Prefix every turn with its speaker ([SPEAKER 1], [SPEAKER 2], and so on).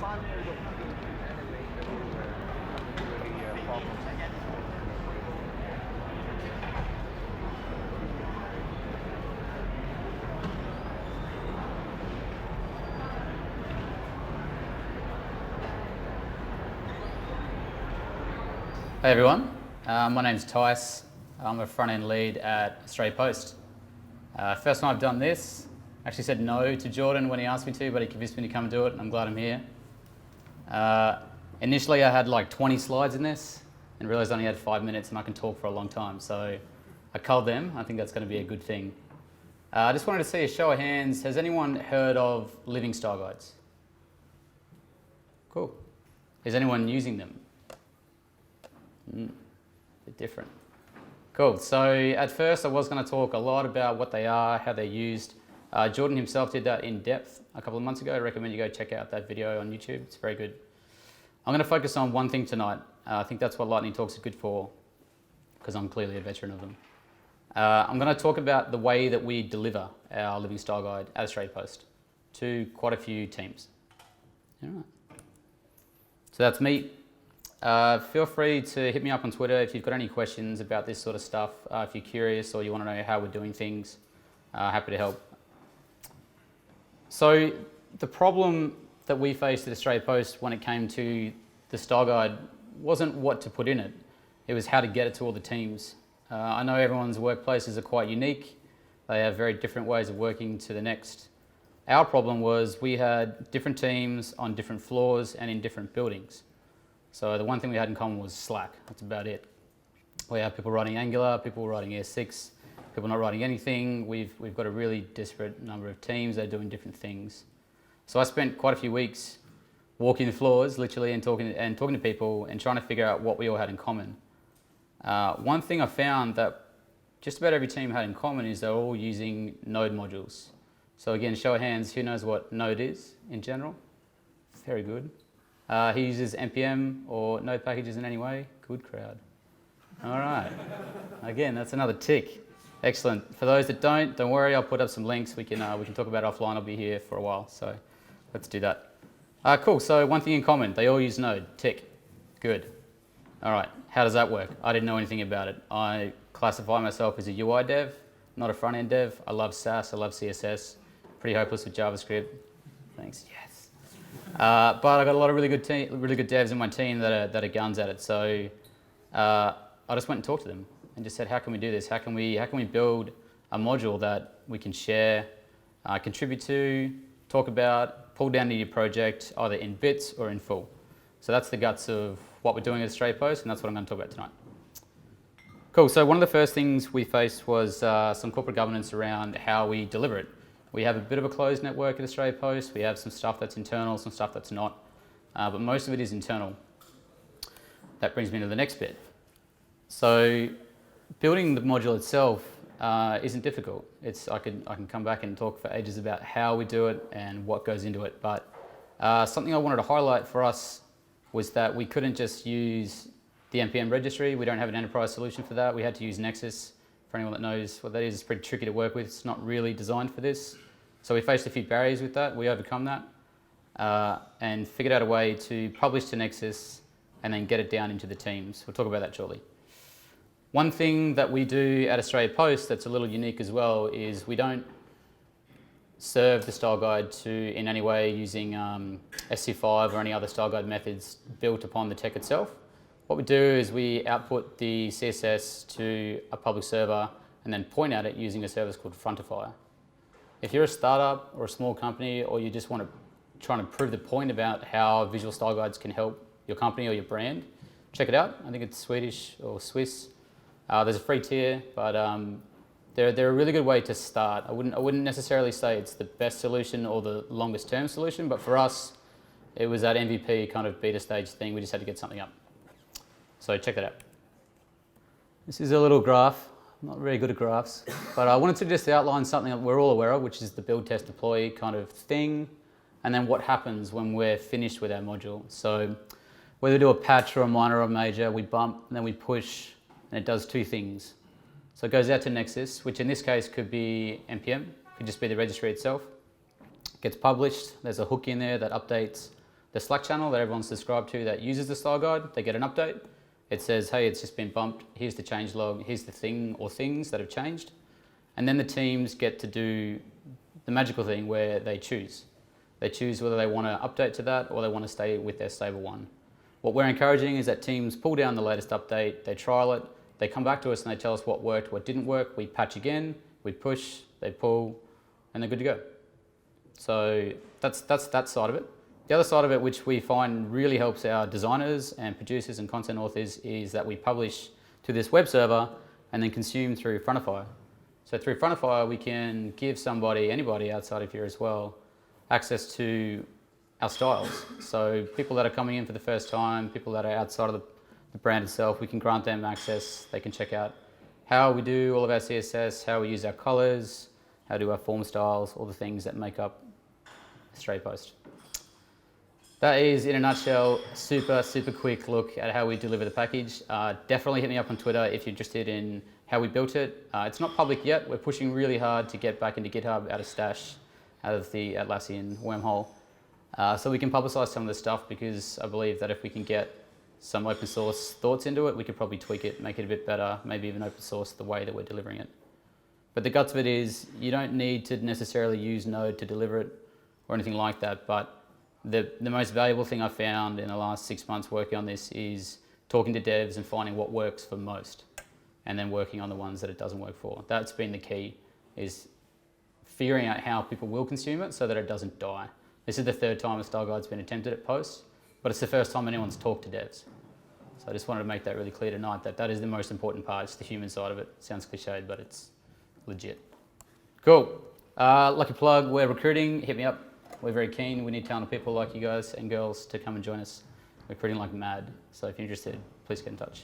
[SPEAKER 1] Hey everyone, my name's Tyce. I'm a front-end lead at Australia Post. First time I've done this. I actually said no to Jordan when he asked me to, but he convinced me to come and do it, and I'm glad I'm here. Initially I had like 20 slides in this and realized I only had 5 minutes and I can talk for a long time, so I culled them. I think that's going to be a good thing. I just wanted to see a show of hands. Has anyone heard of living style guides? Cool. Is anyone using them? A bit different. Cool, so at first I was going to talk a lot about what they are, how they're used. Jordan himself did that in depth a couple of months ago. I recommend you go check out that video on YouTube, it's very good. I'm going to focus on one thing tonight. I think that's what Lightning Talks are good for, because I'm clearly a veteran of them. I'm going to talk about the way that we deliver our living style guide at Australia Post to quite a few teams. All right. So that's me. Feel free to hit me up on Twitter if you've got any questions about this sort of stuff. If you're curious or you want to know how we're doing things, happy to help. So the problem that we faced at Australia Post when it came to the style guide wasn't what to put in it. It was how to get it to all the teams. I know everyone's workplaces are quite unique. They have very different ways of working to the next. Our problem was we had different teams on different floors and in different buildings. So the one thing we had in common was Slack. That's about it. We have people writing Angular, people writing ES6, people not writing anything. We've got a really disparate number of teams that are doing different things. So I spent quite a few weeks walking the floors, literally, and talking to people and trying to figure out what we all had in common. One thing I found that just about every team had in common is they're all using Node modules. So again, show of hands, who knows what Node is in general? Very good. He uses NPM or Node packages in any way? Good crowd. All right. Again, that's another tick. Excellent. For those that don't worry, I'll put up some links. We can talk about it offline. I'll be here for a while, so let's do that. Cool, so one thing in common, they all use Node, tick. Good. All right, how does that work? I didn't know anything about it. I classify myself as a UI dev, not a front-end dev. I love Sass, I love CSS. Pretty hopeless with JavaScript. Thanks, yes. But I got a lot of really good devs in my team that are guns at it. So I just went and talked to them and just said, how can we do this? How can we build a module that we can share, contribute to, talk about, pull down into your project, either in bits or in full. So that's the guts of what we're doing at Australia Post, and that's what I'm going to talk about tonight. Cool. So one of the first things we faced was some corporate governance around how we deliver it. We have a bit of a closed network at Australia Post. We have some stuff that's internal, some stuff that's not, but most of it is internal. That brings me to the next bit. So building the module itself isn't difficult. I can come back and talk for ages about how we do it and what goes into it, but something I wanted to highlight for us was that we couldn't just use the NPM registry. We don't have an enterprise solution for that. We had to use Nexus. For anyone that knows what that is, it's pretty tricky to work with. It's not really designed for this. So we faced a few barriers with that. We overcome that and figured out a way to publish to Nexus and then get it down into the teams. We'll talk about that shortly. One thing that we do at Australia Post that's a little unique as well is we don't serve the style guide in any way using SC5 or any other style guide methods built upon the tech itself. What we do is we output the CSS to a public server and then point at it using a service called Frontifier. If you're a startup or a small company, or you just want to try and prove the point about how visual style guides can help your company or your brand, check it out. I think it's Swedish or Swiss. There's a free tier, but they're a really good way to start. I wouldn't necessarily say it's the best solution or the longest term solution, but for us, it was that MVP kind of beta stage thing. We just had to get something up. So check that out. This is a little graph. I'm not very good at graphs, but I wanted to just outline something that we're all aware of, which is the build, test, deploy kind of thing, and then what happens when we're finished with our module. So whether we do a patch or a minor or a major, we bump and then we push, and it does two things. So it goes out to Nexus, which in this case could be NPM, could just be the registry itself. It gets published, there's a hook in there that updates the Slack channel that everyone's subscribed to that uses the style guide, they get an update. It says, hey, it's just been bumped. Here's the change log. Here's the thing or things that have changed. And then the teams get to do the magical thing where they choose. They choose whether they want to update to that or they want to stay with their stable one. What we're encouraging is that teams pull down the latest update, they trial it, they come back to us and they tell us what worked, what didn't work. We patch again, we push, they pull, and they're good to go. So that's that side of it. The other side of it, which we find really helps our designers and producers and content authors, is that we publish to this web server and then consume through Frontify. So through Frontify, we can give somebody, anybody outside of here as well, access to our styles. So people that are coming in for the first time, people that are outside of the brand itself, we can grant them access. They can check out how we do all of our CSS, how we use our colors, how to do our form styles, all the things that make up a straight post. That is, in a nutshell, super quick look at how we deliver the package. Definitely hit me up on Twitter if you're interested in how we built it. It's not public yet. We're pushing really hard to get back into GitHub out of Stash, out of the Atlassian wormhole. So we can publicize some of this stuff, because I believe that if we can get some open source thoughts into it, we could probably tweak it, make it a bit better, maybe even open source the way that we're delivering it. But the guts of it is, you don't need to necessarily use Node to deliver it or anything like that, but the most valuable thing I found in the last 6 months working on this is talking to devs and finding what works for most, and then working on the ones that it doesn't work for. That's been the key, is figuring out how people will consume it so that it doesn't die. This is the third time a style guide's been attempted at posts, but it's the first time anyone's talked to devs. So I just wanted to make that really clear tonight, that that is the most important part. It's the human side of it. Sounds cliched, but it's legit. Cool. Lucky plug, we're recruiting. Hit me up. We're very keen. We need talented people like you guys and girls to come and join us. We're recruiting like mad. So if you're interested, please get in touch.